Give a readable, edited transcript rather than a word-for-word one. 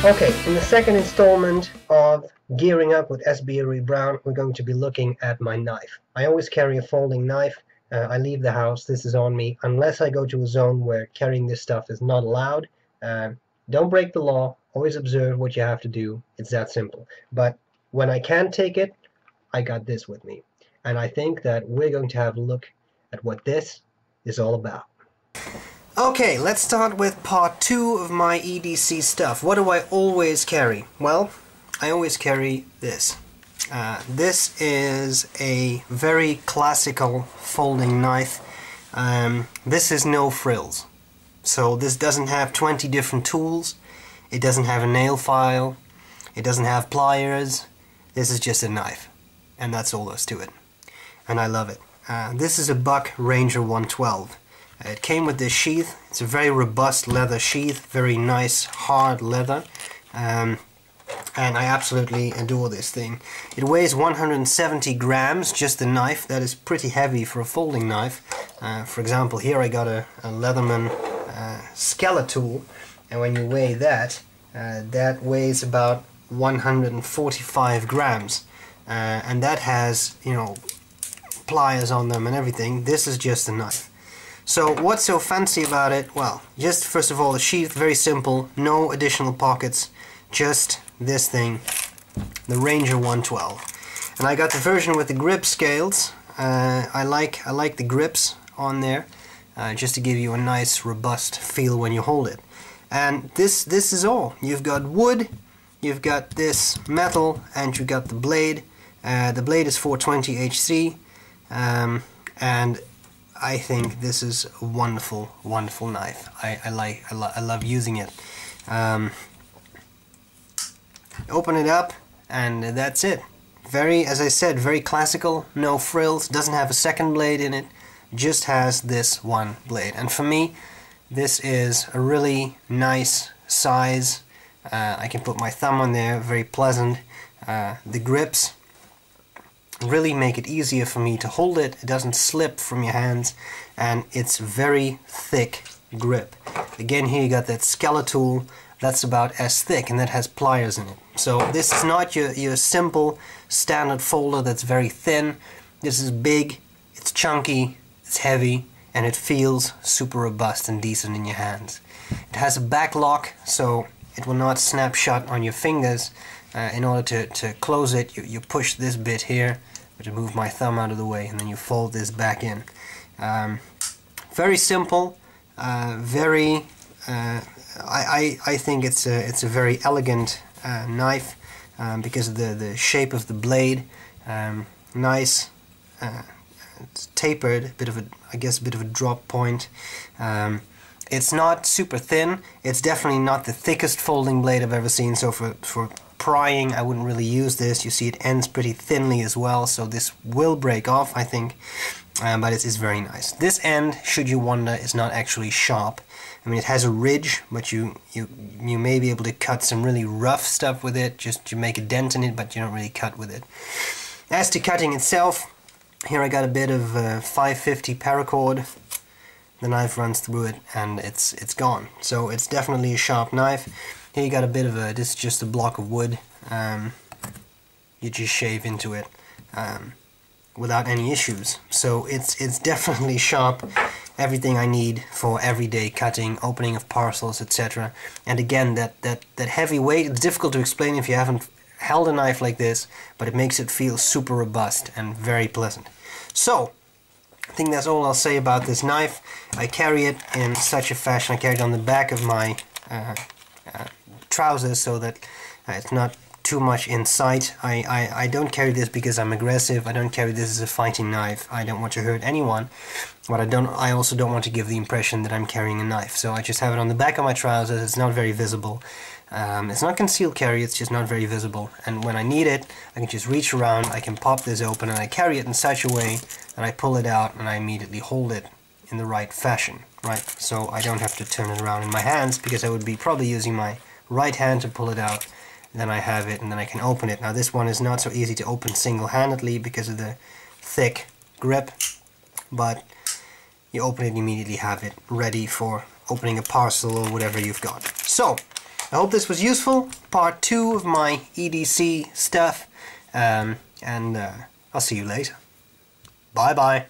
Okay, in the second installment of Gearing Up with SB Brown, we're going to be looking at my knife. I always carry a folding knife. I leave the house, this is on me, unless I go to a zone where carrying this stuff is not allowed. Uh, don't break the law, always observe what you have to do. It's that simple. But when I can take it, I got this with me. And I think that we're going to have a look at what this is all about. Okay, let's start with part 2 of my EDC stuff. What do I always carry? Well, I always carry this. This is a very classical folding knife. This is no frills. So this doesn't have 20 different tools. It doesn't have a nail file. It doesn't have pliers. This is just a knife. And that's all there is to it. And I love it. This is a Buck Ranger 112. It came with this sheath. It's a very robust leather sheath, very nice hard leather, and I absolutely adore this thing. It weighs 170 grams, just the knife. That is pretty heavy for a folding knife. For example, here I got a Leatherman Skeletool, and when you weigh that, that weighs about 145 grams, and that has, you know, pliers on them and everything. This is just a knife. So what's so fancy about it? Well, just first of all, the sheath, very simple, no additional pockets, just this thing, the Ranger 112. And I got the version with the grip scales. I like the grips on there, just to give you a nice robust feel when you hold it. And this is all. You've got wood, you've got this metal, and you've got the blade. The blade is 420 HC, and I think this is a wonderful, wonderful knife. I love using it. Open it up, and that's it. Very, as I said, very classical, no frills, doesn't have a second blade in it, just has this one blade. And for me, this is a really nice size. I can put my thumb on there, very pleasant. The grips really make it easier for me to hold it. It doesn't slip from your hands, and it's very thick grip. Again, here you got that Skeletool that's about as thick, and that has pliers in it. So this is not your simple standard folder that's very thin. This is big, it's chunky, it's heavy, and it feels super robust and decent in your hands. It has a back lock, so it will not snap shut on your fingers. In order to close it, you push this bit here, to move my thumb out of the way, and then you fold this back in. Very simple, very. I think it's a very elegant knife because of the shape of the blade. Nice, it's tapered, I guess a bit of a drop point. It's not super thin. It's definitely not the thickest folding blade I've ever seen. So for prying, I wouldn't really use this. You see it ends pretty thinly as well, so this will break off, I think, but it is very nice. This end, should you wonder, is not actually sharp. I mean, it has a ridge, but you may be able to cut some really rough stuff with it, just to make a dent in it, but you don't really cut with it. As to cutting itself, here I got a bit of 550 paracord. The knife runs through it, and it's gone. So it's definitely a sharp knife. Here you got a bit of this is just a block of wood. You just shave into it without any issues. So it's definitely sharp. Everything I need for everyday cutting, opening of parcels, etc. And again, that heavy weight, it's difficult to explain if you haven't held a knife like this, but it makes it feel super robust and very pleasant. So, I think that's all I'll say about this knife. I carry it in such a fashion, I carry it on the back of my trousers so that it's not too much in sight. I don't carry this because I'm aggressive. I don't carry this as a fighting knife. I don't want to hurt anyone, but I also don't want to give the impression that I'm carrying a knife. So I just have it on the back of my trousers. It's not very visible. It's not concealed carry, it's just not very visible. And when I need it, I can just reach around, I can pop this open, and I carry it in such a way that I pull it out and I immediately hold it in the right fashion, right? So I don't have to turn it around in my hands, because I would be probably using my right hand to pull it out. Then I have it, and then I can open it. Now this one is not so easy to open single-handedly because of the thick grip, but you open it and immediately have it ready for opening a parcel or whatever you've got. So, I hope this was useful. Part 2 of my EDC stuff. And I'll see you later. Bye bye.